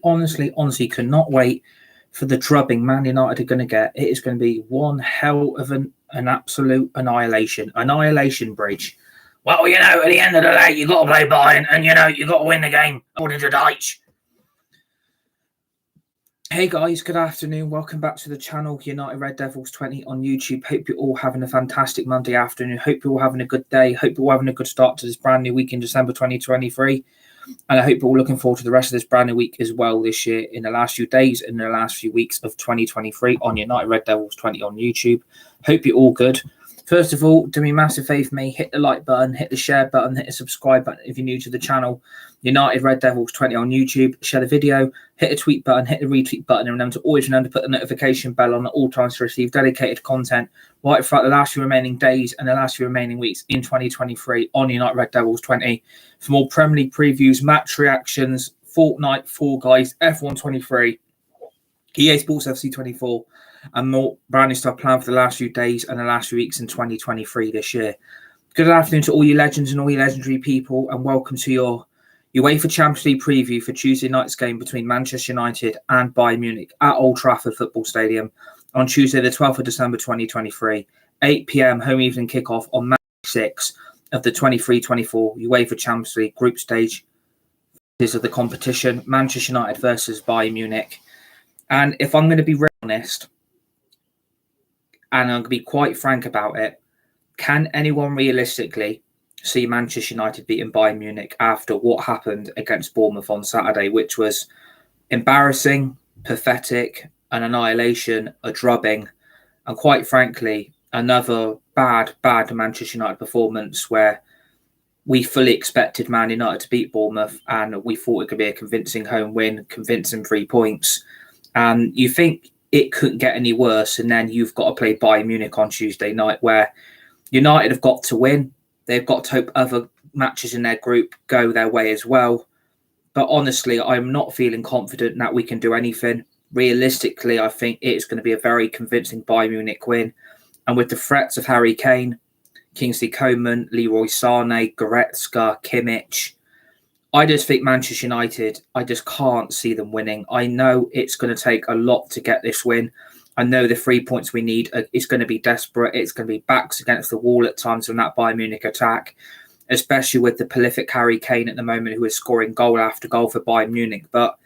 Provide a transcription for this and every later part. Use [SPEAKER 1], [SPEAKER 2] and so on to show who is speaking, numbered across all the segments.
[SPEAKER 1] honestly cannot wait for the drubbing Man United are going to get. It is going to be one hell of an absolute annihilation bridge. Well, at the end of the day, you've got to play Bayern and, you've got to win the game, according to Deitch. Hey guys, good afternoon. Welcome back to the channel, United Red Devils 20 on YouTube. Hope you're all having a fantastic Monday afternoon. Hope you're all having a good day. Hope you're all having a good start to this brand new week in December 2023. And I hope you're all looking forward to the rest of this brand new week as well this year, in the last few days, in the last few weeks of 2023 on United Red Devils 20 on YouTube. Hope you're all good. First of all, do me a massive favour for me. Hit the like button, hit the share button, hit the subscribe button if you're new to the channel. United Red Devils 20 on YouTube. Share the video, hit the tweet button, hit the retweet button, and remember to put the notification bell on at all times to receive dedicated content right throughout the last few remaining days and the last few remaining weeks in 2023 on United Red Devils 20. For more Premier League previews, match reactions, Fortnite, Fall Guys, F1 23, EA Sports FC 24, and more brand new stuff planned for the last few days and the last few weeks in 2023 this year. Good afternoon to all you legends and all you legendary people, and welcome to your UEFA Champions League preview for Tuesday night's game between Manchester United and Bayern Munich at Old Trafford Football Stadium on Tuesday the 12th of December 2023, 8 p.m. home evening kickoff on match 6 of the 23-24 UEFA Champions League group stage of the competition, Manchester United versus Bayern Munich. And if I'm going to be real honest, and I'm going to be quite frank about it, can anyone realistically see Manchester United beating Bayern Munich after what happened against Bournemouth on Saturday, which was embarrassing, pathetic, an annihilation, a drubbing, and quite frankly, another bad Manchester United performance where we fully expected Man United to beat Bournemouth and we thought it could be a convincing home win, convincing 3 points. And you think it couldn't get any worse, and then you've got to play Bayern Munich on Tuesday night, where United have got to win. They've got to hope other matches in their group go their way as well. But honestly, I'm not feeling confident that we can do anything. Realistically, I think it's going to be a very convincing Bayern Munich win. And with the threats of Harry Kane, Kingsley Coman, Leroy Sané, Goretzka, Kimmich, I just think Manchester United, I just can't see them winning. I know it's going to take a lot to get this win. I know the 3 points we need is going to be desperate. It's going to be backs against the wall at times from that Bayern Munich attack, especially with the prolific Harry Kane at the moment, who is scoring goal after goal for Bayern Munich. But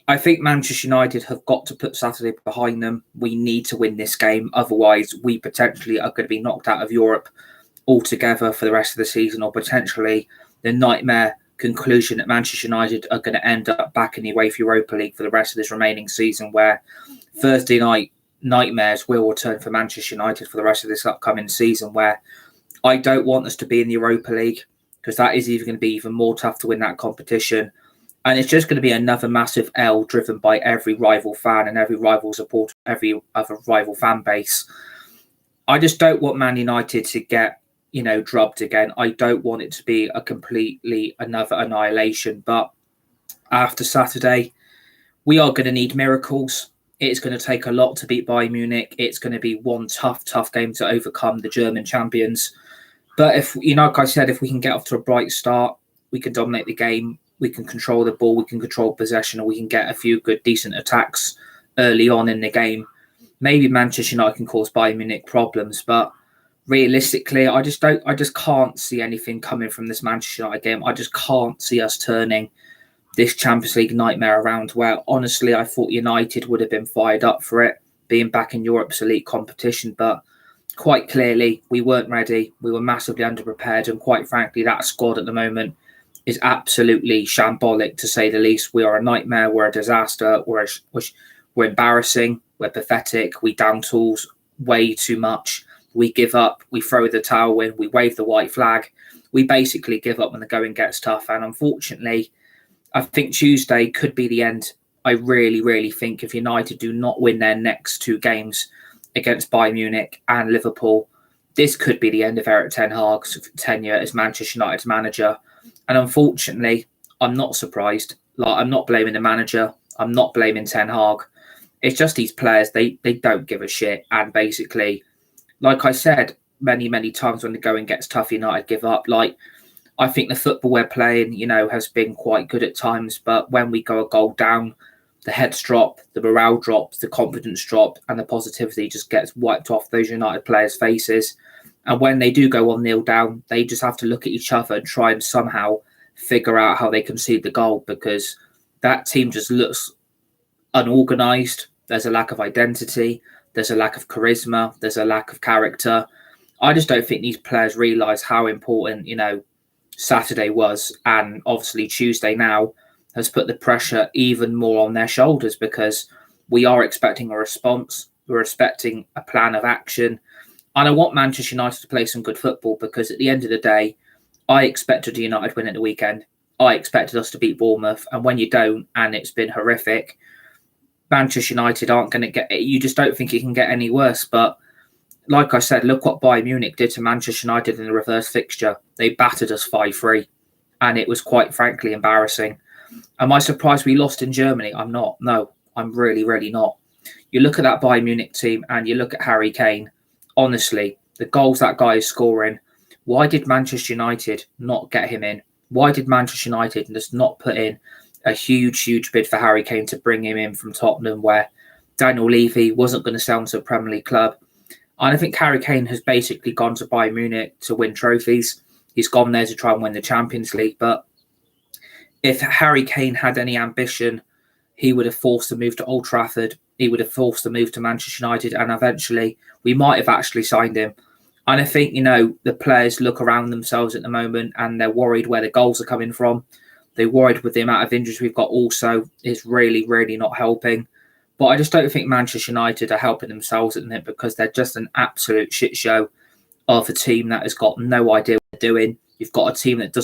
[SPEAKER 1] I think Manchester United have got to put Saturday behind them. We need to win this game. Otherwise, we potentially are going to be knocked out of Europe altogether for the rest of the season, or potentially the nightmare conclusion that Manchester United are going to end up back in the UEFA Europa League for the rest of this remaining season, where Thursday night nightmares will return for Manchester United for the rest of this upcoming season, where I don't want us to be in the Europa League, because that is even going to be even more tough to win that competition. And it's just going to be another massive L driven by every rival fan and every rival supporter, every other rival fan base. I just don't want Man United to get, drubbed again. I don't want it to be a completely another annihilation. But after Saturday, we are going to need miracles. It's going to take a lot to beat Bayern Munich. It's going to be one tough game to overcome the German champions. But if, like I said, if we can get off to a bright start, we can dominate the game, we can control the ball, we can control possession, and we can get a few good, decent attacks early on in the game. Maybe Manchester United can cause Bayern Munich problems, but realistically, I just can't see anything coming from this Manchester United game. I just can't see us turning this Champions League nightmare around, where honestly I thought United would have been fired up for it, being back in Europe's elite competition, but quite clearly we weren't ready. We were massively underprepared, and quite frankly, that squad at the moment is absolutely shambolic, to say the least. We are a nightmare, we're a disaster, we're embarrassing, we're pathetic, we down tools way too much. We give up, we throw the towel in, we wave the white flag. We basically give up when the going gets tough. And unfortunately, I think Tuesday could be the end. I really think if United do not win their next 2 games against Bayern Munich and Liverpool, this could be the end of Erik ten Hag's tenure as Manchester United's manager. And unfortunately, I'm not surprised. I'm not blaming the manager. I'm not blaming Ten Hag. It's just these players, they don't give a shit. And basically, like I said many times, when the going gets tough, United give up. I think the football we're playing, has been quite good at times. But when we go a goal down, the heads drop, the morale drops, the confidence drop, and the positivity just gets wiped off those United players' faces. And when they do go 1-0 down, they just have to look at each other and try and somehow figure out how they concede the goal, because that team just looks unorganised. There's a lack of identity. There's a lack of charisma. There's a lack of character. I just don't think these players realise how important, Saturday was. And obviously Tuesday now has put the pressure even more on their shoulders, because we are expecting a response. We're expecting a plan of action. And I want Manchester United to play some good football, because at the end of the day, I expected a United win at the weekend. I expected us to beat Bournemouth. And when you don't, and it's been horrific, Manchester United aren't going to get it. You just don't think it can get any worse. But like I said, look what Bayern Munich did to Manchester United in the reverse fixture. They battered us 5-3. And it was quite frankly embarrassing. Am I surprised we lost in Germany? I'm not. No, I'm really, really not. You look at that Bayern Munich team and you look at Harry Kane. Honestly, the goals that guy is scoring, why did Manchester United not get him in? Why did Manchester United just not put in a huge, huge bid for Harry Kane to bring him in from Tottenham, where Daniel Levy wasn't going to sell him to a Premier League club? And I think Harry Kane has basically gone to Bayern Munich to win trophies. He's gone there to try and win the Champions League. But if Harry Kane had any ambition, he would have forced to move to Old Trafford. He would have forced to move to Manchester United. And eventually, we might have actually signed him. And I think, the players look around themselves at the moment and they're worried where the goals are coming from. They're worried with the amount of injuries we've got also. It's really, really not helping. But I just don't think Manchester United are helping themselves at the minute, because they're just an absolute shit show of a team that has got no idea what they're doing. You've got a team that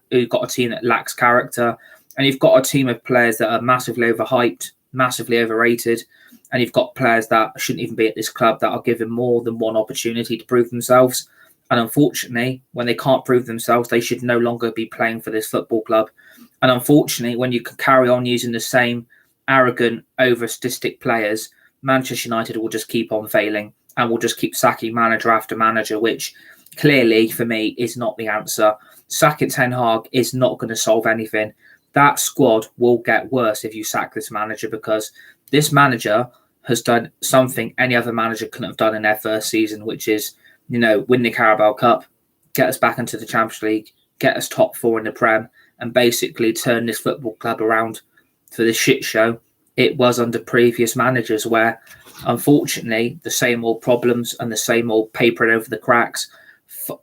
[SPEAKER 1] you've got a team that lacks character, and you've got a team of players that are massively overhyped, massively overrated, and you've got players that shouldn't even be at this club that are given more than one opportunity to prove themselves. And unfortunately, when they can't prove themselves, they should no longer be playing for this football club. And unfortunately, when you can carry on using the same arrogant, over-statistic players, Manchester United will just keep on failing and will just keep sacking manager after manager, which clearly, for me, is not the answer. Sacking Ten Hag is not going to solve anything. That squad will get worse if you sack this manager, because this manager has done something any other manager couldn't have done in their first season, which is, win the Carabao Cup, get us back into the Champions League, get us top 4 in the Prem, and basically turn this football club around for the shit show it was under previous managers, where unfortunately the same old problems and the same old papering over the cracks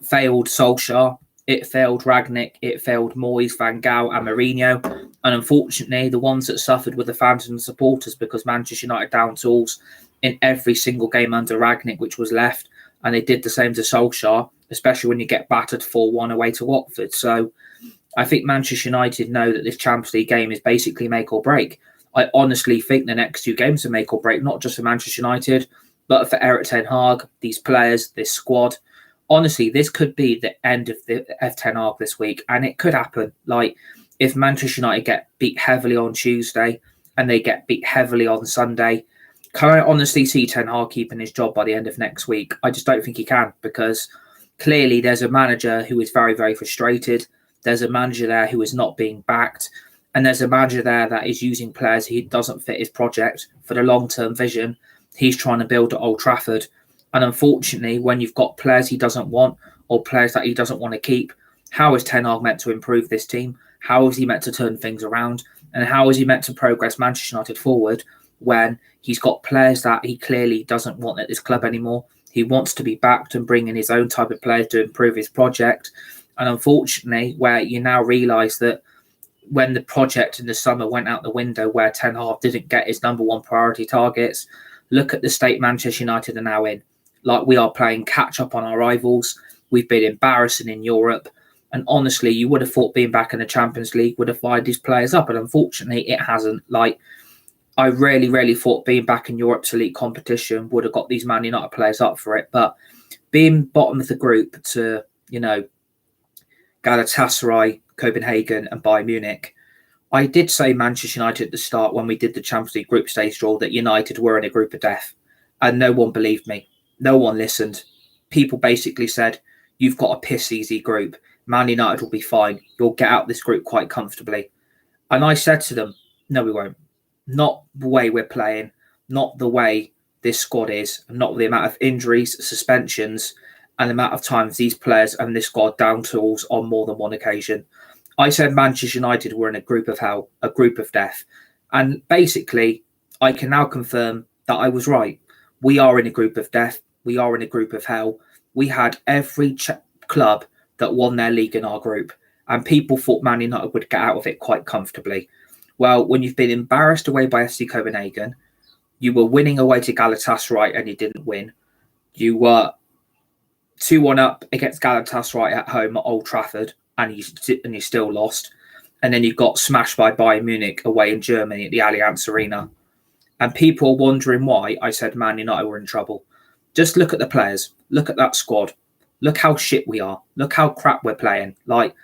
[SPEAKER 1] failed Solskjaer, it failed Ragnick, it failed Moyes, Van Gaal and Mourinho. And unfortunately, the ones that suffered were the fans and the supporters, because Manchester United down tools in every single game under Ragnick which was left. And they did the same to Solskjaer, especially when you get battered 4-1 away to Watford. So I think Manchester United know that this Champions League game is basically make or break. I honestly think the next 2 games are make or break, not just for Manchester United, but for Erik Ten Hag, these players, this squad. Honestly, this could be the end of the Ten Hag this week, and it could happen. Like, if Manchester United get beat heavily on Tuesday and they get beat heavily on Sunday, can I honestly see Ten Hag keeping his job by the end of next week? I just don't think he can, because clearly there's a manager who is very, very frustrated. There's a manager there who is not being backed. And there's a manager there that is using players who doesn't fit his project for the long-term vision he's trying to build at Old Trafford. And unfortunately, when you've got players he doesn't want or players that he doesn't want to keep, how is Ten Hag meant to improve this team? How is he meant to turn things around? And how is he meant to progress Manchester United forward when he's got players that he clearly doesn't want at this club anymore? He wants to be backed and bring in his own type of players to improve his project. And unfortunately, where you now realise that when the project in the summer went out the window, where Ten Hag didn't get his number 1 priority targets, look at the state Manchester United are now in. Like, we are playing catch up on our rivals. We've been embarrassing in Europe. And honestly, you would have thought being back in the Champions League would have fired these players up. And unfortunately, it hasn't. Like, I really, really thought being back in Europe's elite competition would have got these Man United players up for it. But being bottom of the group to, Galatasaray, Copenhagen and Bayern Munich, I did say Manchester United at the start when we did the Champions League group stage draw that United were in a group of death, and no one believed me. No one listened. People basically said, you've got a piss easy group. Man United will be fine. You'll get out this group quite comfortably. And I said to them, no, we won't. Not the way we're playing, not the way this squad is, not the amount of injuries, suspensions, and the amount of times these players and this squad down tools on more than one occasion. I said Manchester United were in a group of hell, a group of death. And basically, I can now confirm that I was right. We are in a group of death. We are in a group of hell. We had every club that won their league in our group. And people thought Man United would get out of it quite comfortably. Well, when you've been embarrassed away by FC Copenhagen, you were winning away to Galatasaray and you didn't win. You were 2-1 up against Galatasaray at home at Old Trafford and you still lost. And then you got smashed by Bayern Munich away in Germany at the Allianz Arena. And people are wondering why I said Man United were in trouble. Just look at the players. Look at that squad. Look how shit we are. Look how crap we're playing. Like,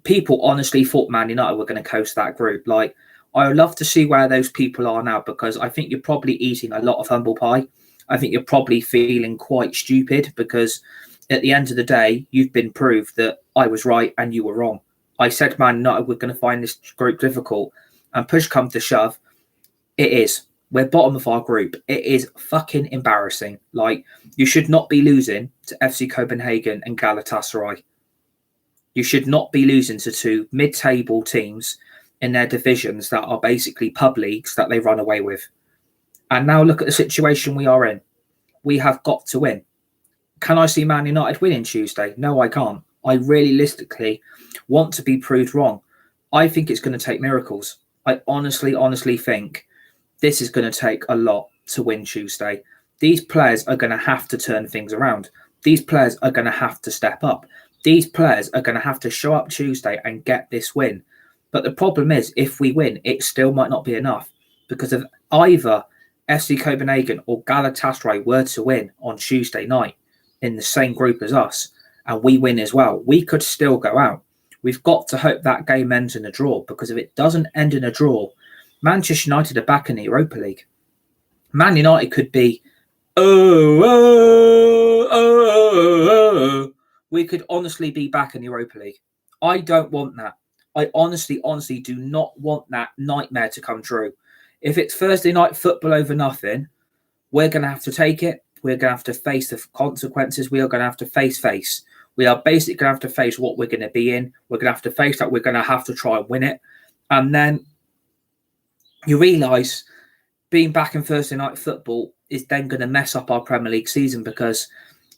[SPEAKER 1] people honestly thought Man United were going to coast that group. Like, I would love to see where those people are now, because I think you're probably eating a lot of humble pie. I think you're probably feeling quite stupid because at the end of the day, you've been proved that I was right and you were wrong. I said Man United were going to find this group difficult, and push come to shove, it is. We're bottom of our group. It is fucking embarrassing. Like, you should not be losing to FC Copenhagen and Galatasaray. You should not be losing to two mid-table teams in their divisions that are basically pub leagues that they run away with. And now look at the situation we are in. We have got to win. Can I see Man United winning Tuesday? No, I can't. I realistically want to be proved wrong. I think it's going to take miracles. I honestly think this is going to take a lot to win Tuesday. These players are going to have to turn things around. These players are going to have to step up. These players are going to have to show up Tuesday and get this win. But the problem is, if we win, it still might not be enough, because if either FC Copenhagen or Galatasaray were to win on Tuesday night in the same group as us, and we win as well, we could still go out. We've got to hope that game ends in a draw, because if it doesn't end in a draw, Manchester United are back in the Europa League. Man United could be, we could honestly be back in the Europa League. I don't want that. I honestly do not want that nightmare to come true. If it's Thursday night football over nothing, we're going to have to take it. We're going to have to face the consequences. We are going to have to face. We are basically going to have to face what we're going to be in. We're going to have to face that. We're going to have to try and win it. And then you realise being back in Thursday night football is then going to mess up our Premier League season, because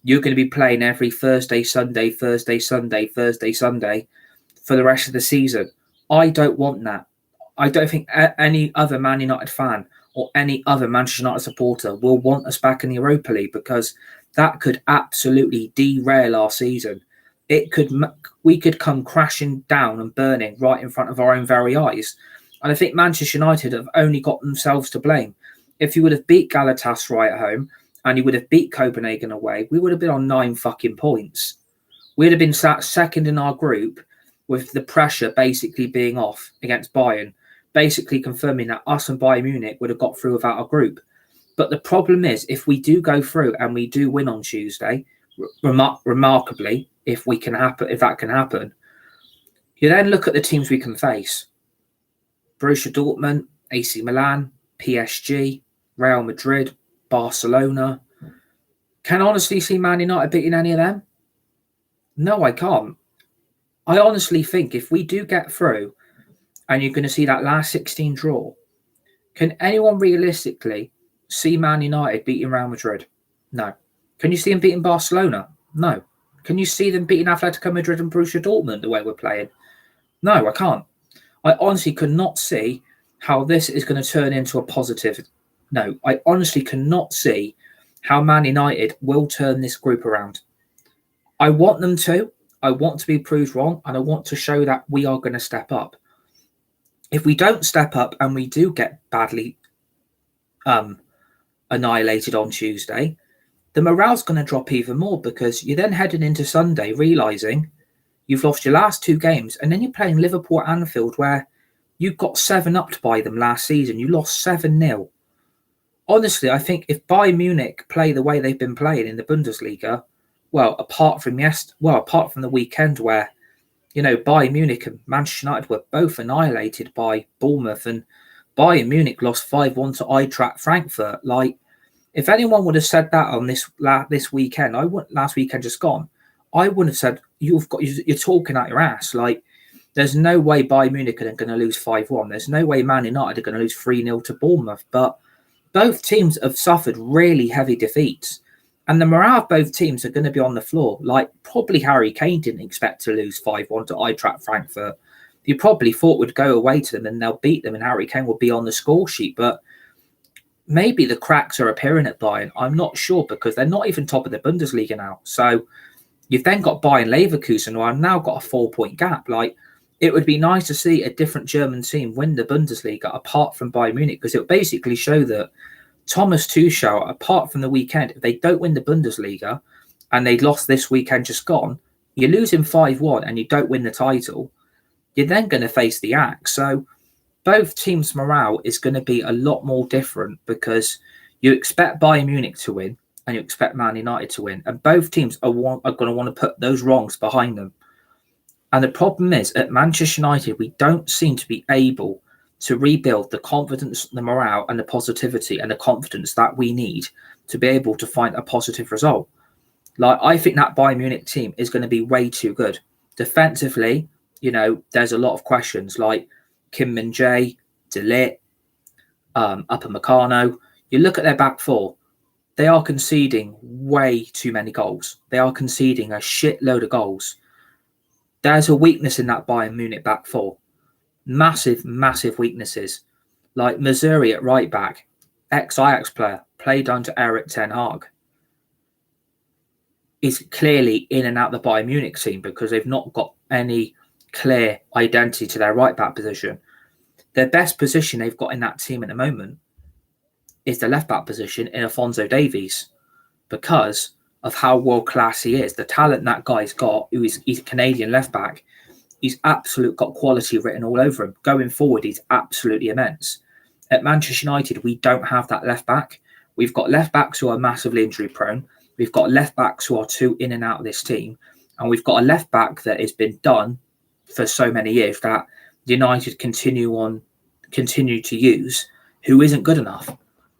[SPEAKER 1] you're going to be playing every Thursday, Sunday for the rest of the season. I don't want that. I don't think any other Man United fan or any other Manchester United supporter will want us back in the Europa League, because that could absolutely derail our season. We could come crashing down and burning right in front of our own very eyes. And I think Manchester United have only got themselves to blame. If you would have beat Galatasaray at home and you would have beat Copenhagen away, we would have been on 9 fucking points. We'd have been sat second in our group, with the pressure basically being off against Bayern, basically confirming that us and Bayern Munich would have got through without a group. But the problem is, if we do go through and we do win on Tuesday, remarkably, if that can happen, you then look at the teams we can face. Borussia Dortmund, AC Milan, PSG, Real Madrid, Barcelona. Can I honestly see Man United beating any of them? No, I can't. I honestly think if we do get through and you're going to see that last 16 draw, can anyone realistically see Man United beating Real Madrid? No. Can you see them beating Barcelona? No. Can you see them beating Atletico Madrid and Borussia Dortmund the way we're playing? No, I can't. I honestly could not see how this is going to turn into a positive. No, I honestly cannot see how Man United will turn this group around. I want them to. I want to be proved wrong, and I want to show that we are going to step up. If we don't step up and we do get badly annihilated on Tuesday, the morale's going to drop even more, because you're then heading into Sunday realising you've lost your last 2 games, and then you're playing Liverpool at Anfield, where you got 7-upped by them last season. You lost 7-0. Honestly, I think if Bayern Munich play the way they've been playing in the Bundesliga, apart from the weekend where Bayern Munich and Manchester United were both annihilated by Bournemouth, and Bayern Munich lost 5-1 to Eintracht Frankfurt. Like, if anyone would have said that on this weekend, last weekend just gone, I wouldn't have said you're talking out your ass. Like, there's no way Bayern Munich are going to lose 5-1. There's no way Man United are going to lose 3-0 to Bournemouth. But both teams have suffered really heavy defeats. And the morale of both teams are going to be on the floor. Like, probably Harry Kane didn't expect to lose 5-1 to Eintracht Frankfurt. You probably thought would go away to them and they'll beat them and Harry Kane will be on the score sheet. But maybe the cracks are appearing at Bayern. I'm not sure, because they're not even top of the Bundesliga now. So you've then got Bayern Leverkusen, who have now got a 4-point gap. Like, it would be nice to see a different German team win the Bundesliga apart from Bayern Munich, because it would basically show that Thomas Tuchel, apart from the weekend, if they don't win the Bundesliga and they lost this weekend just gone, you lose him 5-1 and you don't win the title, you're then going to face the axe. So both teams' morale is going to be a lot more different, because you expect Bayern Munich to win and you expect Man United to win. And both teams are going to want to put those wrongs behind them. And the problem is, at Manchester United, we don't seem to be able to rebuild the confidence, the morale and the positivity and the confidence that we need to be able to find a positive result. Like, I think that Bayern Munich team is going to be way too good. Defensively, there's a lot of questions, like Kim Min-jae, De Ligt, Upamecano. You look at their back four, they are conceding way too many goals. They are conceding a shitload of goals. There's a weakness in that Bayern Munich back four. Massive, massive weaknesses. Like Missouri at right back, ex-Ajax player, played under Erik ten Hag, is clearly in and out the Bayern Munich team because they've not got any clear identity to their right back position. Their best position they've got in that team at the moment is the left back position in Alphonso Davies, because of how world class he is. The talent that guy's got, he's a Canadian left back. He's got quality written all over him. Going forward, he's absolutely immense. At Manchester United, we don't have that left back. We've got left backs who are massively injury prone. We've got left backs who are too in and out of this team. And we've got a left back that has been done for so many years that United continue to use, who isn't good enough.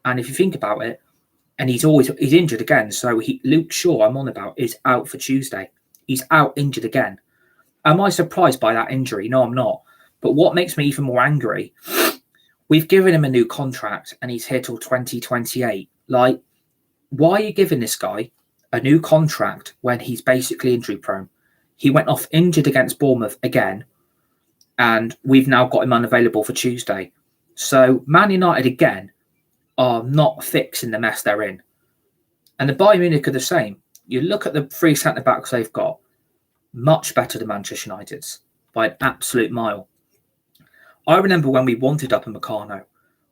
[SPEAKER 1] And if you think about it, and he's injured again. So Luke Shaw, I'm on about, is out for Tuesday. He's out injured again. Am I surprised by that injury? No, I'm not. But what makes me even more angry, we've given him a new contract and he's here till 2028. Like, why are you giving this guy a new contract when he's basically injury prone? He went off injured against Bournemouth again, and we've now got him unavailable for Tuesday. So Man United again are not fixing the mess they're in. And the Bayern Munich are the same. You look at the three centre-backs they've got, much better than Manchester United's by an absolute mile. I remember when we wanted Upamecano.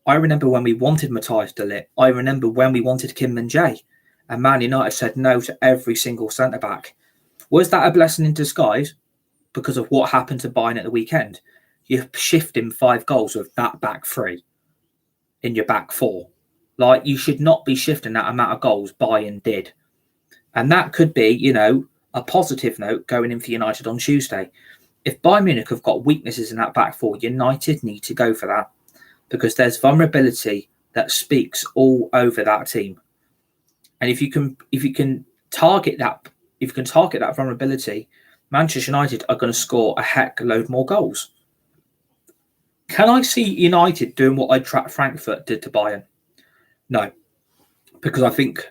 [SPEAKER 1] I remember when we wanted Matthias de Ligt. I remember when we wanted Kim Min-jae. And Man United said no to every single centre-back. Was that a blessing in disguise? Because of what happened to Bayern at the weekend. You're shifting 5 goals with that back three in your back four. Like, you should not be shifting that amount of goals Bayern did. And that could be, a positive note going in for United on Tuesday. If Bayern Munich have got weaknesses in that back four, United need to go for that, because there's vulnerability that speaks all over that team. And if you can target that vulnerability, Manchester United are going to score a heck load more goals. Can I see United doing what Eintracht Frankfurt did to Bayern? No, because I think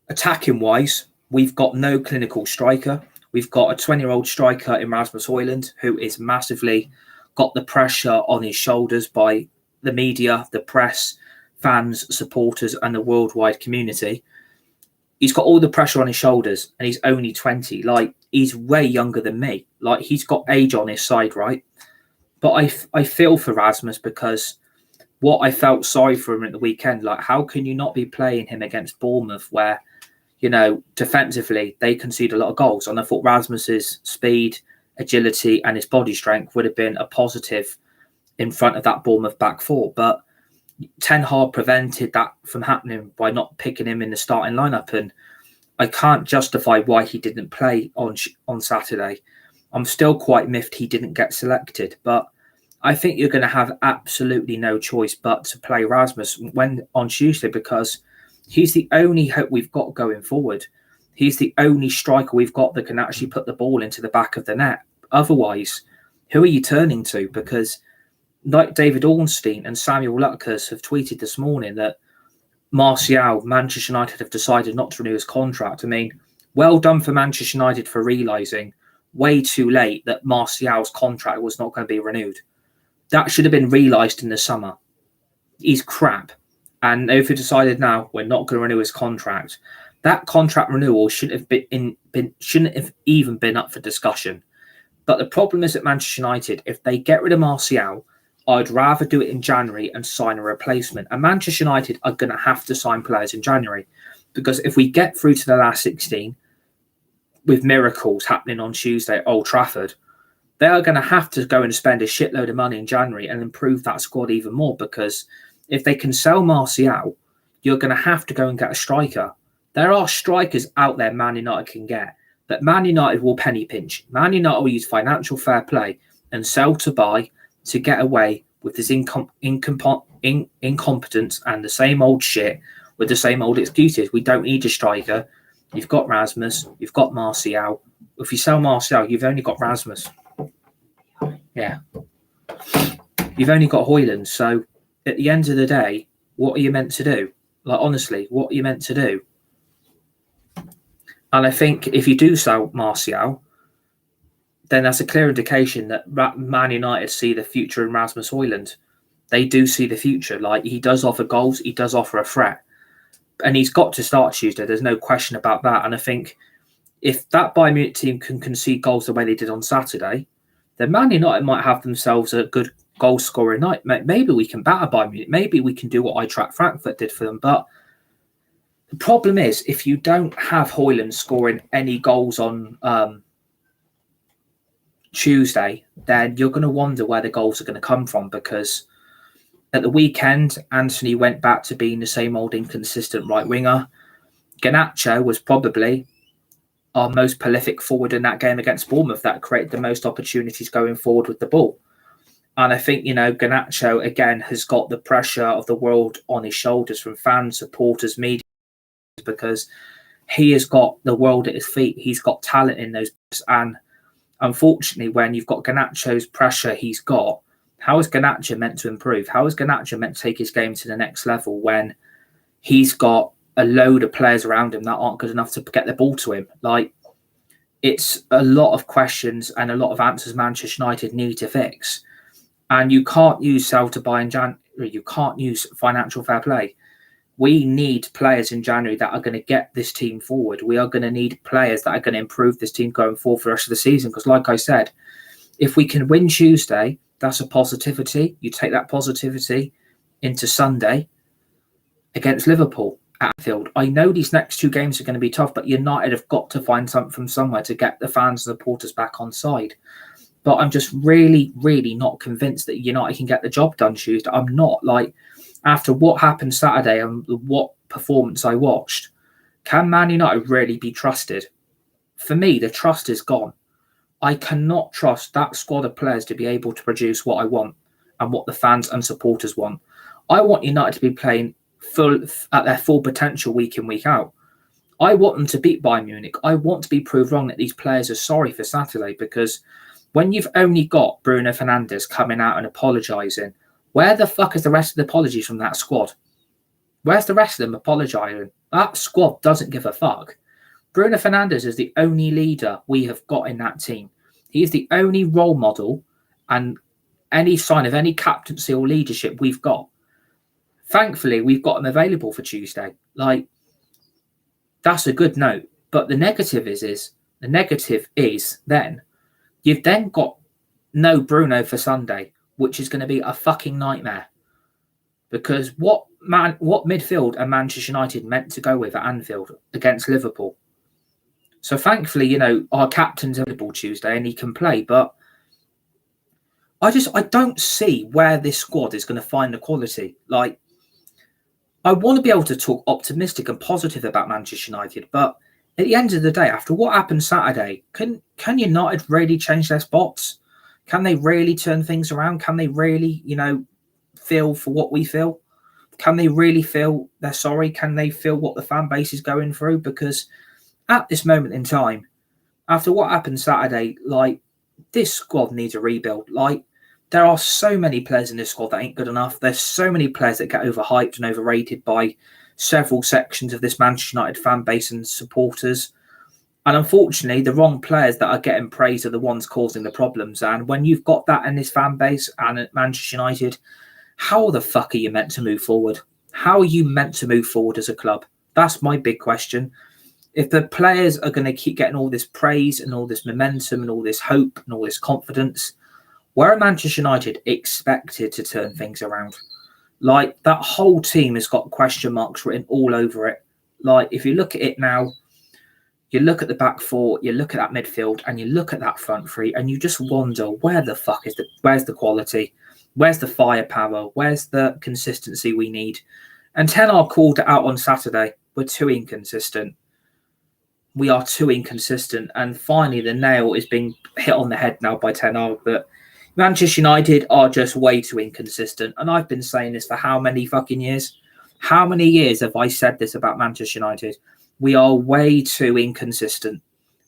[SPEAKER 1] attacking-wise, we've got no clinical striker. We've got a 20-year-old striker in Rasmus Højlund who is massively got the pressure on his shoulders by the media, the press, fans, supporters, and the worldwide community. He's got all the pressure on his shoulders, and he's only 20. Like, he's way younger than me. Like, he's got age on his side, right? But I feel for Rasmus, because what I felt sorry for him at the weekend, like, how can you not be playing him against Bournemouth where, defensively, they concede a lot of goals? And I thought Rasmus's speed, agility, and his body strength would have been a positive in front of that Bournemouth back four. But Ten Hag prevented that from happening by not picking him in the starting lineup. And I can't justify why he didn't play on Saturday. I'm still quite miffed he didn't get selected, but I think you're going to have absolutely no choice but to play Rasmus on Tuesday, because he's the only hope we've got going forward. He's the only striker we've got that can actually put the ball into the back of the net. Otherwise, who are you turning to? Because like David Ornstein and Samuel Lutkers have tweeted this morning that Manchester United have decided not to renew his contract. I mean, well done for Manchester United for realising way too late that Martial's contract was not going to be renewed. That should have been realised in the summer. He's crap. And if we decided now we're not going to renew his contract, that contract renewal shouldn't have even been up for discussion. But the problem is at Manchester United, if they get rid of Martial, I'd rather do it in January and sign a replacement. And Manchester United are going to have to sign players in January, because if we get through to the last 16 with miracles happening on Tuesday at Old Trafford, they are going to have to go and spend a shitload of money in January and improve that squad even more, because if they can sell Martial, you're going to have to go and get a striker. There are strikers out there Man United can get, but Man United will penny pinch. Man United will use financial fair play and sell to buy to get away with this incompetence and the same old shit with the same old excuses. We don't need a striker. You've got Rasmus. You've got Martial. If you sell Martial, you've only got Rasmus. Yeah. You've only got Højlund. So at the end of the day, what are you meant to do? Like, honestly, what are you meant to do? And I think if you do sell Martial, then that's a clear indication that Man United see the future in Rasmus Højlund. They do see the future. Like, he does offer goals. He does offer a threat. And he's got to start Tuesday. There's no question about that. And I think if that Bayern Munich team can concede goals the way they did on Saturday, then Man United might have themselves a good goal scoring night. Maybe we can batter Bayern Munich. Maybe we can do what Eintracht Frankfurt did for them. But the problem is, if you don't have Højlund scoring any goals on Tuesday, then you're going to wonder where the goals are going to come from, because at the weekend, Anthony went back to being the same old inconsistent right winger. Garnacho was probably our most prolific forward in that game against Bournemouth, that created the most opportunities going forward with the ball. And I think, Garnacho, again, has got the pressure of the world on his shoulders from fans, supporters, media, because he has got the world at his feet. He's got talent in those. And unfortunately, when you've got Garnacho's pressure he's got, how is Garnacho meant to improve? How is Garnacho meant to take his game to the next level when he's got a load of players around him that aren't good enough to get the ball to him? Like, it's a lot of questions and a lot of answers Manchester United need to fix. And you can't use sell to buy in January. You can't use financial fair play. We need players in January that are going to get this team forward. We are going to need players that are going to improve this team going forward for the rest of the season. Because like I said, if we can win Tuesday, that's a positivity. You take that positivity into Sunday against Liverpool at Anfield. I know these next two games are going to be tough, but United have got to find something from somewhere to get the fans and supporters back on side. But I'm just really, really not convinced that United can get the job done Tuesday. I'm not. Like, after what happened Saturday and what performance I watched, can Man United really be trusted? For me, the trust is gone. I cannot trust that squad of players to be able to produce what I want and what the fans and supporters want. I want United to be playing at their full potential week in, week out. I want them to beat Bayern Munich. I want to be proved wrong that these players are sorry for Saturday, because when you've only got Bruno Fernandes coming out and apologising, where the fuck is the rest of the apologies from that squad? Where's the rest of them apologising? That squad doesn't give a fuck. Bruno Fernandes is the only leader we have got in that team. He is the only role model and any sign of any captaincy or leadership we've got. Thankfully, we've got him available for Tuesday. Like, that's a good note. But the negative is then you've then got no Bruno for Sunday, which is going to be a fucking nightmare. Because what midfield are Manchester United meant to go with at Anfield against Liverpool? So thankfully, our captain's available Tuesday and he can play. But I don't see where this squad is going to find the quality. Like, I want to be able to talk optimistic and positive about Manchester United, but At the end of the day, after what happened Saturday, can United really change their spots? Can they really turn things around? Can they really, feel for what we feel? Can they really feel they're sorry? Can they feel what the fan base is going through? Because at this moment in time, after what happened Saturday, this squad needs a rebuild. There are so many players in this squad that ain't good enough. There's so many players that get overhyped and overrated by several sections of this Manchester United fan base and supporters. And unfortunately, the wrong players that are getting praised are the ones causing the problems. And when you've got that in this fan base and at Manchester United, how the fuck are you meant to move forward? How are you meant to move forward as a club? That's my big question. If the players are going to keep getting all this praise and all this momentum and all this hope and all this confidence, where are Manchester United expected to turn things around? That whole team has got question marks written all over it. If you look at it now, you look at the back four, you look at that midfield, and you look at that front three, and you just wonder where's the quality? Where's the firepower? Where's the consistency we need? And Ten Hag called it out on Saturday. We're too inconsistent. We are too inconsistent. And finally, the nail is being hit on the head now by Ten Hag that Manchester United are just way too inconsistent. And I've been saying this for how many fucking years? How many years have I said this about Manchester United? We are way too inconsistent.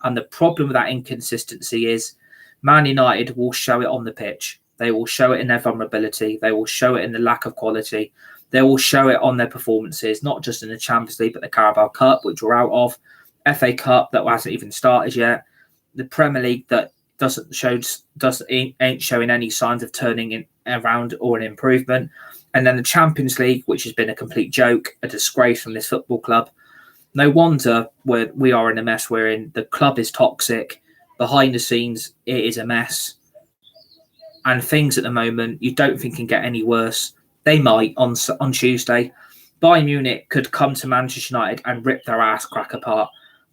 [SPEAKER 1] And the problem with that inconsistency is Man United will show it on the pitch. They will show it in their vulnerability. They will show it in the lack of quality. They will show it on their performances, not just in the Champions League, but the Carabao Cup, which we're out of, FA Cup that hasn't even started yet, the Premier League that ain't showing any signs of turning around or an improvement, and then the Champions League, which has been a complete joke, a disgrace from this football club. No wonder we are in a mess we're in. The club is toxic. Behind the scenes, it is a mess. And things at the moment you don't think can get any worse. They might on Tuesday. Bayern Munich could come to Manchester United and rip their ass crack apart.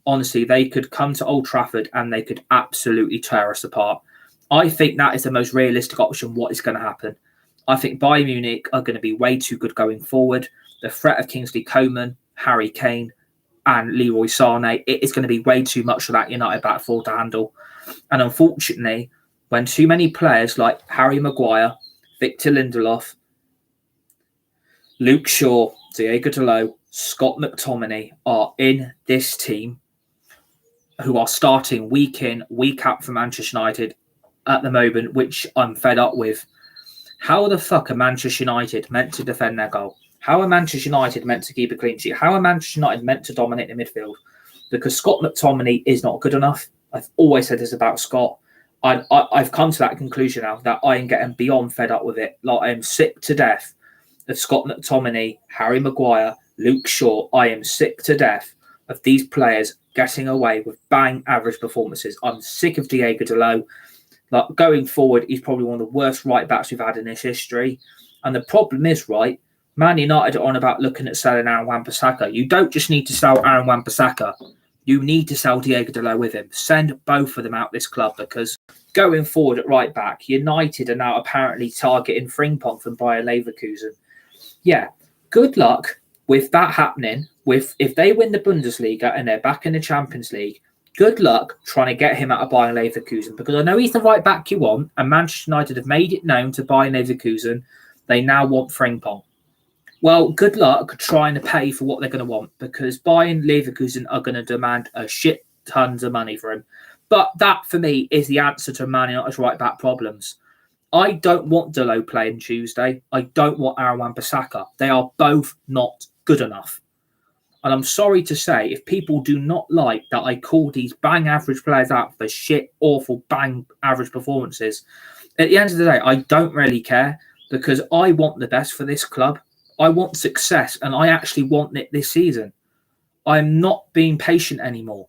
[SPEAKER 1] Honestly, they could come to Old Trafford and they could absolutely tear us apart. I think that is the most realistic option. What is going to happen? I think Bayern Munich are going to be way too good going forward. The threat of Kingsley Coman, Harry Kane, and Leroy Sané, it is going to be way too much for that United back four to handle. And unfortunately, when too many players like Harry Maguire, Victor Lindelof, Luke Shaw, Diego Dalot, Scott McTominay are in this team, who are starting week in, week out for Manchester United at the moment, which I'm fed up with. How the fuck are Manchester United meant to defend their goal? How are Manchester United meant to keep a clean sheet? How are Manchester United meant to dominate the midfield? Because Scott McTominay is not good enough. I've always said this about Scott. I've come to that conclusion now that I am getting beyond fed up with it. I am sick to death of Scott McTominay, Harry Maguire, Luke Shaw. I am sick to death of these players getting away with bang average performances. I'm sick of Diego Dalot. Going forward, he's probably one of the worst right backs we've had in this history. And the problem is, Man United are on about looking at selling Aaron Wan-Bissaka. You don't just need to sell Aaron Wan-Bissaka. You need to sell Diego Dalot with him. Send both of them out this club, because going forward at right back, United are now apparently targeting Frimpong from Bayer Leverkusen. Yeah, good luck with that happening. If they win the Bundesliga and they're back in the Champions League, good luck trying to get him out of Bayer Leverkusen, because I know he's the right back you want, and Manchester United have made it known to Bayer Leverkusen they now want Frimpong. Well, good luck trying to pay for what they're going to want, because Bayern Leverkusen are going to demand a shit tons of money for him. But that, for me, is the answer to Man United's right-back problems. I don't want Dalot playing Tuesday. I don't want Aaron Wan-Bissaka. They are both not good enough. And I'm sorry to say, if people do not like that I call these bang average players out for shit, awful, bang average performances, at the end of the day, I don't really care, because I want the best for this club. I want success, and I actually want it this season. I'm not being patient anymore.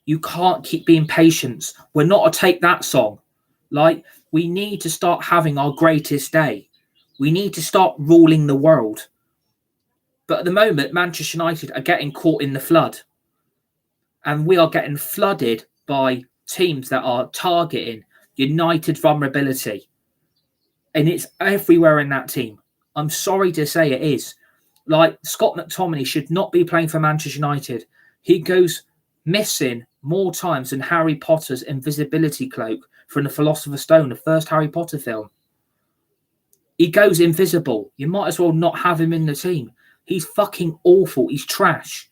[SPEAKER 1] You can't keep being patient. We're not a Take That song. We need to start having our greatest day. We need to start ruling the world. But at the moment, Manchester United are getting caught in the flood. And we are getting flooded by teams that are targeting United's vulnerability. And it's everywhere in that team. I'm sorry to say it is. Scott McTominay should not be playing for Manchester United. He goes missing more times than Harry Potter's invisibility cloak from the Philosopher's Stone, the first Harry Potter film. He goes invisible. You might as well not have him in the team. He's fucking awful. He's trash.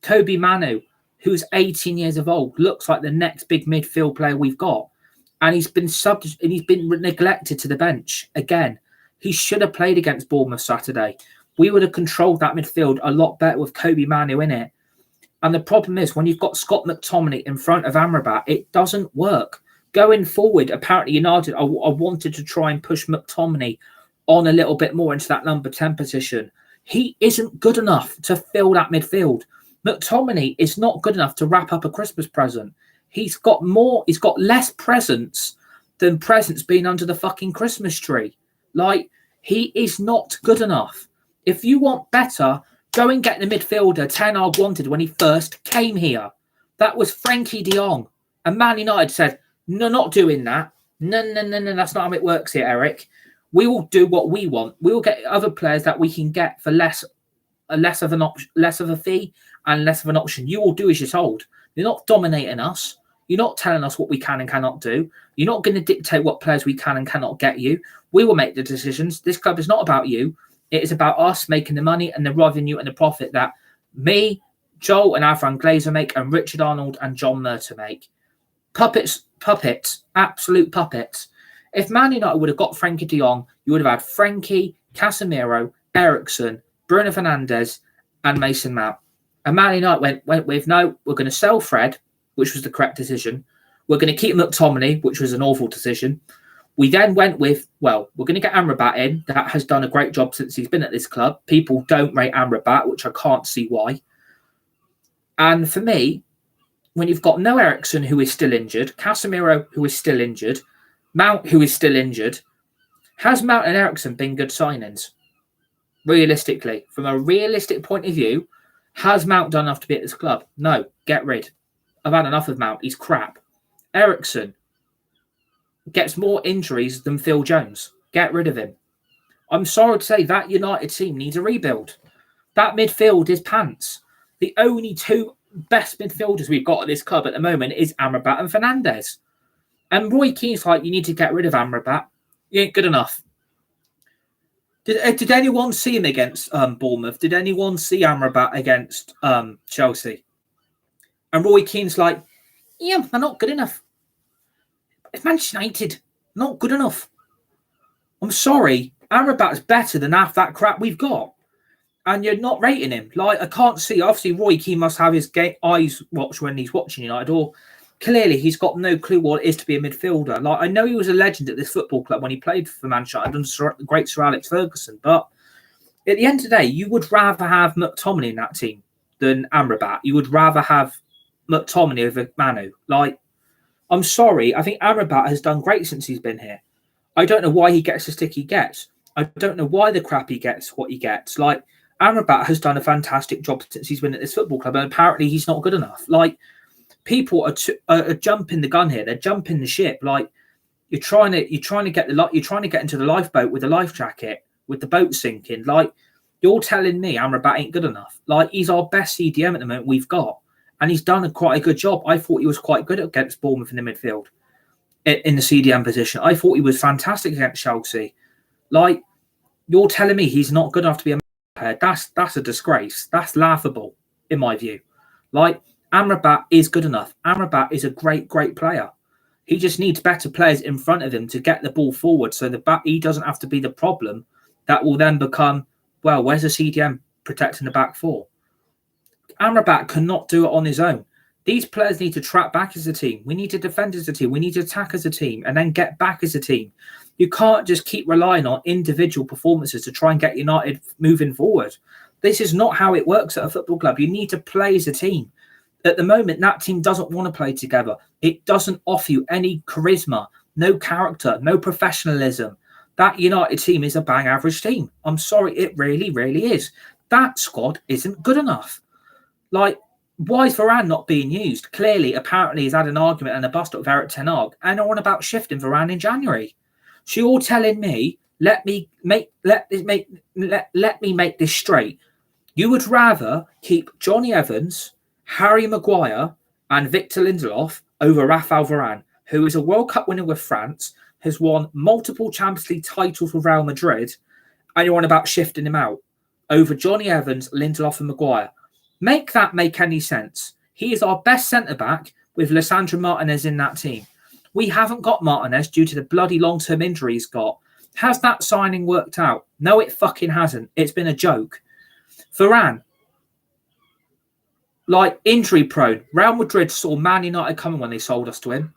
[SPEAKER 1] Kobe Manu, who's 18 years of old, looks like the next big midfield player we've got. And he's been neglected to the bench again. He should have played against Bournemouth Saturday. We would have controlled that midfield a lot better with Kobe Manu in it. And the problem is, when you've got Scott McTominay in front of Amrabat, it doesn't work. Going forward, apparently United, I wanted to try and push McTominay on a little bit more into that number 10 position. He isn't good enough to fill that midfield. McTominay is not good enough to wrap up a Christmas present. He's got less presents than presents being under the fucking Christmas tree. Like, he is not good enough. If you want better, go and get the midfielder Ten Hag wanted when he first came here. That was Frankie de Jong. And Man United said, no, not doing that. No, that's not how it works here, Eric. We will do what we want. We will get other players that we can get for less of a fee and less of an option. You will do as you're told. You're not dominating us. You're not telling us what we can and cannot do. You're not going to dictate what players we can and cannot get you. We will make the decisions. This club is not about you. It is about us making the money and the revenue and the profit that me, Joel and Avram Glazer make, and Richard Arnold and John Murta make. Puppets, absolute puppets. If Man United would have got Frankie de Jong, you would have had Frankie, Casemiro, Eriksen, Bruno Fernandes, and Mason Mount. And Man United went with, no, we're going to sell Fred, which was the correct decision. We're going to keep McTominay, which was an awful decision. We then went with, well, we're going to get Amrabat in. That has done a great job since he's been at this club. People don't rate Amrabat, which I can't see why. And for me, when you've got no Eriksen, who is still injured, Casemiro, who is still injured, Mount, who is still injured, has Mount and Eriksen been good signings? Realistically, from a realistic point of view, has Mount done enough to be at this club? No, get rid. I've had enough of Mount. He's crap. Eriksen gets more injuries than Phil Jones. Get rid of him. I'm sorry to say that United team needs a rebuild. That midfield is pants. The only two best midfielders we've got at this club at the moment is Amrabat and Fernandes. And Roy Keane's like, you need to get rid of Amrabat. You ain't good enough. Did anyone see him against Bournemouth? Did anyone see Amrabat against Chelsea? And Roy Keane's like, yeah, they're not good enough. It's Manchester United. Not good enough. I'm sorry. Amrabat's better than half that crap we've got. And you're not rating him. Like, I can't see. Obviously, Roy Keane must have his eyes watched when he's watching United. Or clearly, he's got no clue what it is to be a midfielder. Like, I know he was a legend at this football club when he played for Manchester United under the great Sir Alex Ferguson. But at the end of the day, you would rather have McTominay in that team than Amrabat. You would rather have McTominay over Manu. Like, I'm sorry. I think Amrabat has done great since he's been here. I don't know why he gets the stick he gets. I don't know why the crap he gets what he gets. Like, Amrabat has done a fantastic job since he's been at this football club, and apparently he's not good enough. Like, people are jumping the gun here. They're jumping the ship. Like, you're trying to get into the lifeboat with a life jacket with the boat sinking. Like, you're telling me Amrabat ain't good enough. Like, he's our best CDM at the moment we've got, and he's done quite a good job. I thought he was quite good against Bournemouth in the midfield, in the CDM position. I thought he was fantastic against Chelsea. Like, you're telling me he's not good enough to be a player? That's a disgrace. That's laughable, in my view. Like, Amrabat is good enough. Amrabat is a great player. He just needs better players in front of him to get the ball forward so he doesn't have to be the problem that will then become, well, where's the CDM protecting the back four? Amrabat cannot do it on his own. These players need to track back as a team. We need to defend as a team. We need to attack as a team and then get back as a team. You can't just keep relying on individual performances to try and get United moving forward. This is not how it works at a football club. You need to play as a team. At the moment, that team doesn't want to play together. It doesn't offer you any charisma, no character, no professionalism. That United team is a bang average team. I'm sorry, it really, really is. That squad isn't good enough. Like, why is Varane not being used? Clearly, apparently, he's had an argument and a bust up with Eric Ten Hag, and on about shifting Varane in January. So you're telling me, let me make this straight. You would rather keep Johnny Evans, Harry Maguire, and Victor Lindelof over Rafael Varane, who is a World Cup winner with France, has won multiple Champions League titles with Real Madrid, and you're on about shifting him out over Johnny Evans, Lindelof and Maguire. Make that make any sense? He is our best centre-back with Lisandro Martinez in that team. We haven't got Martinez due to the bloody long-term injury he's got. Has that signing worked out? No, it fucking hasn't. It's been a joke. Varane, like injury prone. Real Madrid saw Man United coming when they sold us to him.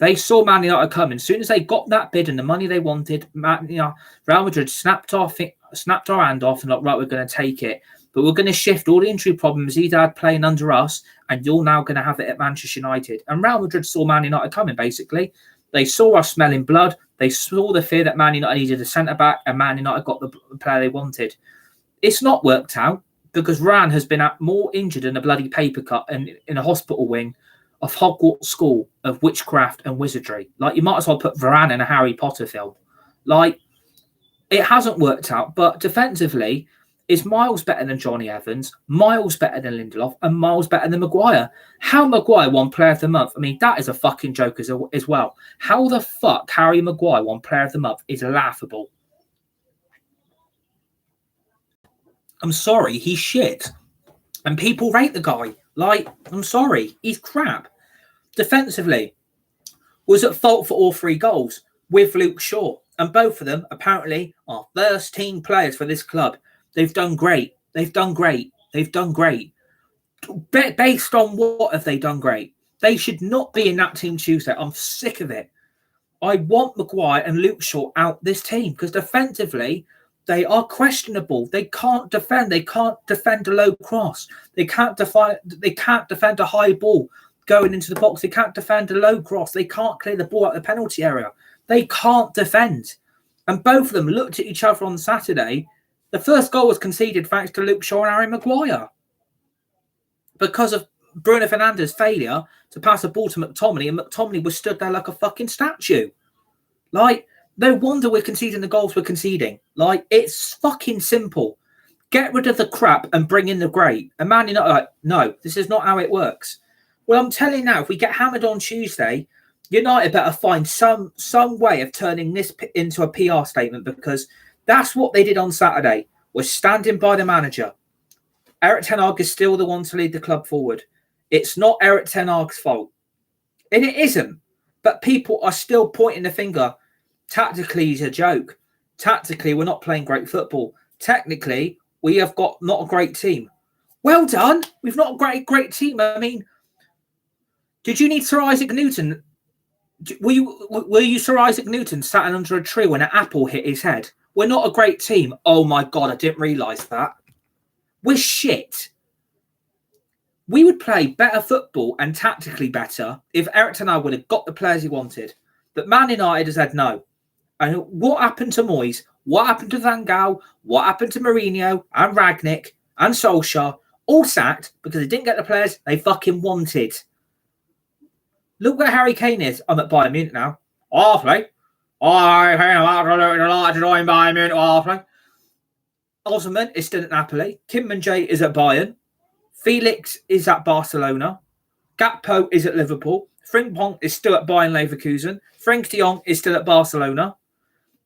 [SPEAKER 1] They saw Man United coming. As soon as they got that bid and the money they wanted, Real Madrid snapped our hand off and like, right, we're going to take it. But we're going to shift all the injury problems he'd had playing under us, and you're now going to have it at Manchester United. And Real Madrid saw Man United coming, basically. They saw us smelling blood. They saw the fear that Man United needed a centre-back, and Man United got the player they wanted. It's not worked out because Varane has been more injured in a bloody paper cut and in a hospital wing of Hogwarts School of witchcraft and wizardry. Like, you might as well put Varane in a Harry Potter film. Like, it hasn't worked out, but defensively is miles better than Johnny Evans, miles better than Lindelof, and miles better than Maguire. How Maguire won Player of the Month? I mean, that is a fucking joke as well. How the fuck Harry Maguire won Player of the Month is laughable. I'm sorry, he's shit. And people rate the guy. Like, I'm sorry, he's crap. Defensively, was at fault for all 3 goals with Luke Shaw. And both of them, apparently, are first-team players for this club. They've done great. They've done great. They've done great. Based on what have they done great? They should not be in that team Tuesday. I'm sick of it. I want Maguire and Luke Shaw out this team because defensively, they are questionable. They can't defend. They can't defend a low cross. They can't defend a high ball going into the box. They can't defend a low cross. They can't clear the ball out of the penalty area. They can't defend. And both of them looked at each other on Saturday. The first goal was conceded thanks to Luke Shaw and Harry Maguire because of Bruno Fernandes' failure to pass the ball to McTominay, and McTominay was stood there like a fucking statue. Like, no wonder we're conceding the goals we're conceding. Like, it's fucking simple. Get rid of the crap and bring in the great. And Man United, like, no, this is not how it works. Well, I'm telling you now, if we get hammered on Tuesday, United better find some way of turning this into a PR statement, because that's what they did on Saturday, was standing by the manager. Erik ten Hag is still the one to lead the club forward. It's not Erik ten Hag's fault. And it isn't. But people are still pointing the finger. Tactically, he's a joke. Tactically, we're not playing great football. Technically, we have got not a great team. Well done. We've not a great team. I mean, did you need Sir Isaac Newton? Were you Sir Isaac Newton sat under a tree when an apple hit his head? We're not a great team. Oh my God, I didn't realise that. We're shit. We would play better football and tactically better if Erik ten Hag would have got the players he wanted. But Man United has said no. And what happened to Moyes? What happened to Van Gaal? What happened to Mourinho and Rangnick and Solskjaer? All sacked because they didn't get the players they fucking wanted. Look where Harry Kane is. I'm at Bayern Munich now. Awfully. I am absolutely delighted to join Bayern Munich. Awfully. Osman is still at Napoli. Kim Min-jae is at Bayern. Felix is at Barcelona. Gakpo is at Liverpool. Frimpong is still at Bayern Leverkusen. Frank de Jong is still at Barcelona.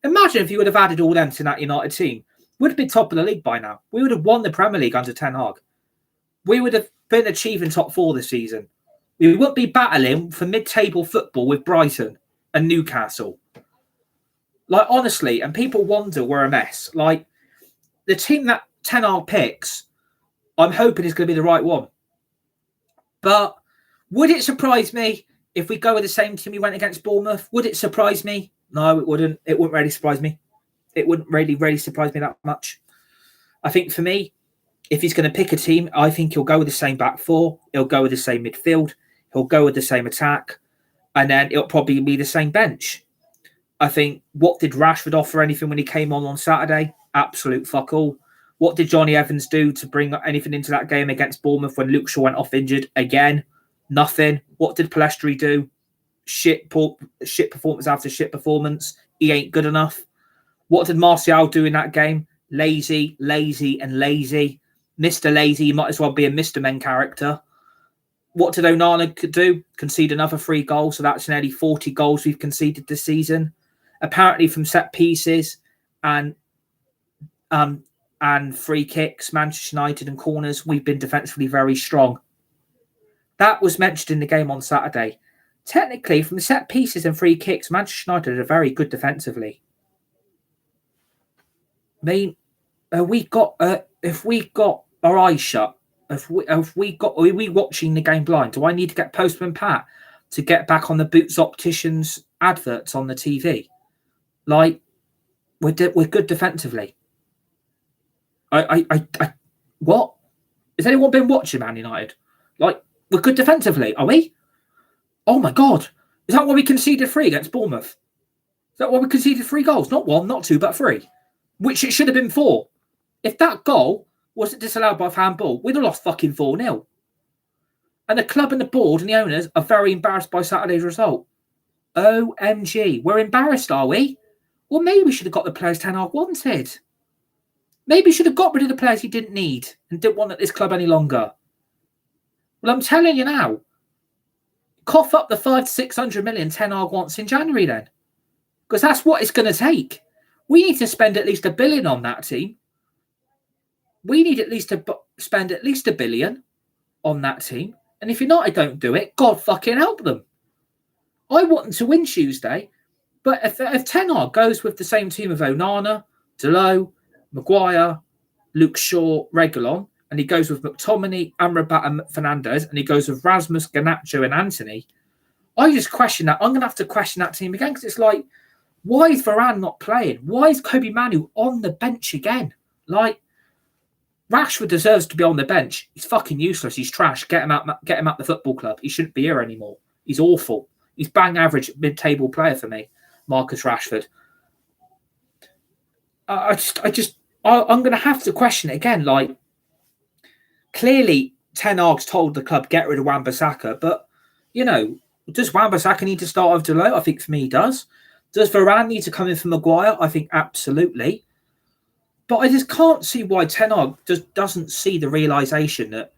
[SPEAKER 1] Imagine if you would have added all them to that United team. We would have been top of the league by now. We would have won the Premier League under Ten Hag. We would have been achieving top 4 this season. We wouldn't be battling for mid-table football with Brighton and Newcastle. Like, honestly, and people wonder we're a mess. Like, the team that Ten Hag picks, I'm hoping is going to be the right one. But would it surprise me if we go with the same team we went against Bournemouth? Would it surprise me? No, it wouldn't. It wouldn't really surprise me. It wouldn't really surprise me that much. I think for me, if he's going to pick a team, I think he'll go with the same back 4. He'll go with the same midfield. He'll go with the same attack. And then it'll probably be the same bench. I think, what did Rashford offer anything when he came on Saturday? Absolute fuck all. What did Johnny Evans do to bring anything into that game against Bournemouth when Luke Shaw went off injured? Again, nothing. What did Pellistri do? Shit performance after shit performance. He ain't good enough. What did Martial do in that game? Lazy, and lazy. Mr. Lazy, you might as well be a Mr. Men character. What did Onana do? Concede another 3 goals. So that's nearly 40 goals we've conceded this season. Apparently from set pieces and free kicks, Manchester United and corners, we've been defensively very strong. That was mentioned in the game on Saturday. Technically, from set pieces and free kicks, Manchester United are very good defensively. I mean, if we got our eyes shut, are we watching the game blind? Do I need to get Postman Pat to get back on the Boots Opticians adverts on the TV? Like, we're good defensively. What? Has anyone been watching Man United? Like, we're good defensively, are we? Oh my God. Is that why we conceded 3 against Bournemouth? Is that why we conceded 3 goals? Not 1, not 2, but 3. Which it should have been 4. If that goal wasn't disallowed by handball, we'd have lost fucking 4-0. And the club and the board and the owners are very embarrassed by Saturday's result. OMG. We're embarrassed, are we? Well, maybe we should have got the players Ten Hag wanted. Maybe we should have got rid of the players he didn't need and didn't want at this club any longer. Well, I'm telling you now, cough up the 500 to 600 million Ten Hag wants in January then. Because that's what it's going to take. We need to spend at least $1 billion on that team. We need at least to spend at least $1 billion on that team. And if United don't do it, God fucking help them. I want them to win Tuesday. But if Ten Hag goes with the same team of Onana, Dalot, Maguire, Luke Shaw, Reguilon, and he goes with McTominay, Amrabat and Fernandes, and he goes with Rasmus, Garnacho and Anthony, I just question that. I'm going to have to question that team again because it's like, why is Varane not playing? Why is Kobe Manu on the bench again? Like, Rashford deserves to be on the bench. He's fucking useless. He's trash. Get him out the football club. He shouldn't be here anymore. He's awful. He's bang average mid-table player for me, Marcus Rashford. I'm going to have to question it again. Like, clearly, Ten Hag's told the club, get rid of Wan-Bissaka. But, you know, does Wan-Bissaka need to start with Dalot? I think for me he does. Does Varane need to come in for Maguire? I think absolutely. But I just can't see why Ten Hag doesn't see the realisation that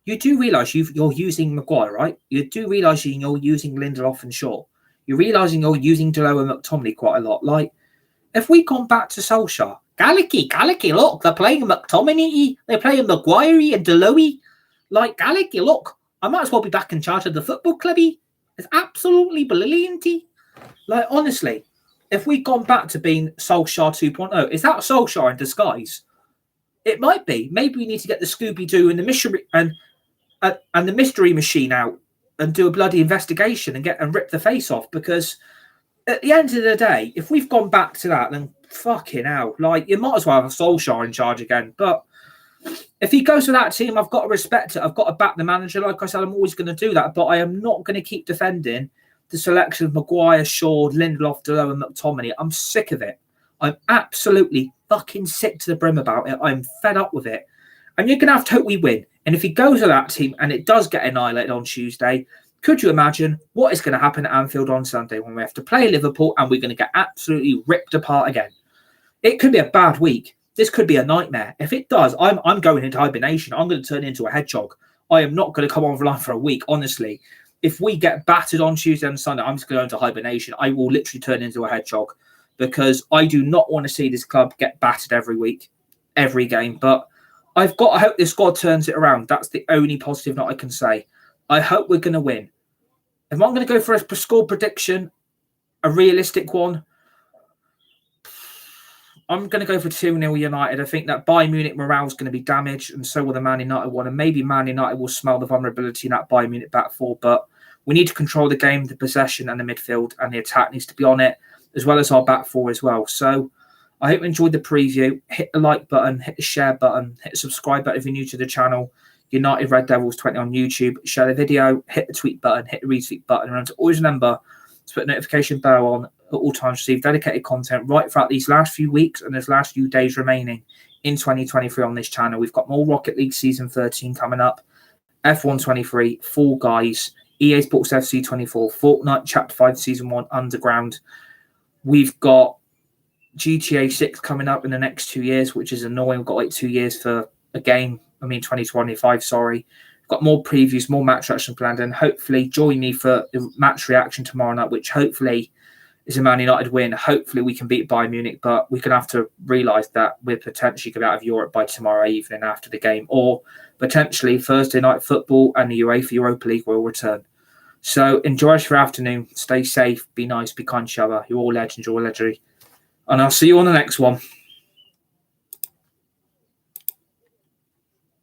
[SPEAKER 1] you do realise you're using Maguire, right? You do realise you're using Lindelof and Shaw. You're realising you're using Dalot and McTominay quite a lot. Like, if we gone back to Solskjaer, Gallagher, look, they're playing McTominay, they're playing Maguire and Dalot. Like, Gallagher, look, I might as well be back in charge of the football clubby. It's absolutely brilliant. Like, honestly, if we'd gone back to being Solskjaer 2.0, is that Solskjaer in disguise? It might be. Maybe we need to get the Scooby-Doo and the mystery and the mystery machine out and do a bloody investigation and rip the face off. Because at the end of the day, if we've gone back to that, then fucking hell, like, you might as well have a Solskjaer in charge again. But if he goes to that team, I've got to respect it. I've got to back the manager. Like I said, I'm always going to do that. But I am not going to keep defending the selection of Maguire, Shaw, Lindelof, Dalot and McTominay. I'm sick of it. I'm absolutely fucking sick to the brim about it. I'm fed up with it. And you're going to have to hope we win. And if he goes to that team and it does get annihilated on Tuesday, could you imagine what is going to happen at Anfield on Sunday when we have to play Liverpool and we're going to get absolutely ripped apart again? It could be a bad week. This could be a nightmare. If it does, I'm going into hibernation. I'm going to turn into a hedgehog. I am not going to come online for a week, honestly. If we get battered on Tuesday and Sunday, I'm just going to go into hibernation. I will literally turn into a hedgehog because I do not want to see this club get battered every week, every game. But I've got to hope this squad turns it around. That's the only positive that I can say. I hope we're going to win. If I'm going to go for a score prediction, a realistic one, I'm going to go for 2-0 United. I think that Bayern Munich morale is going to be damaged, and so will the Man United one. And maybe Man United will smell the vulnerability in that Bayern Munich back four. But we need to control the game, the possession, and the midfield, and the attack needs to be on it, as well as our back four as well. So I hope you enjoyed the preview. Hit the like button, hit the share button, hit the subscribe button if you're new to the channel. United Red Devils 20 on YouTube. Share the video, hit the tweet button, hit the retweet button. And always remember to put the notification bell on at all times to receive dedicated content right throughout these last few weeks and these last few days remaining in 2023 on this channel. We've got more Rocket League Season 13 coming up, F1 23, Fall Guys, EA Sports FC 24, Fortnite Chapter 5 Season 1, Underground. We've got GTA 6 coming up in the next 2 years, which is annoying. We've got like 2 years for a game. 2025, sorry. Got more previews, more match reaction planned, and hopefully join me for the match reaction tomorrow night, which hopefully is a Man United win. Hopefully we can beat Bayern Munich, but we're going to have to realise that we're potentially going to be out of Europe by tomorrow evening after the game, or potentially Thursday night football and the UEFA Europa League will return. So enjoy your afternoon. Stay safe, be nice, be kind to each other. You're all legends, you're all legendary. And I'll see you on the next one.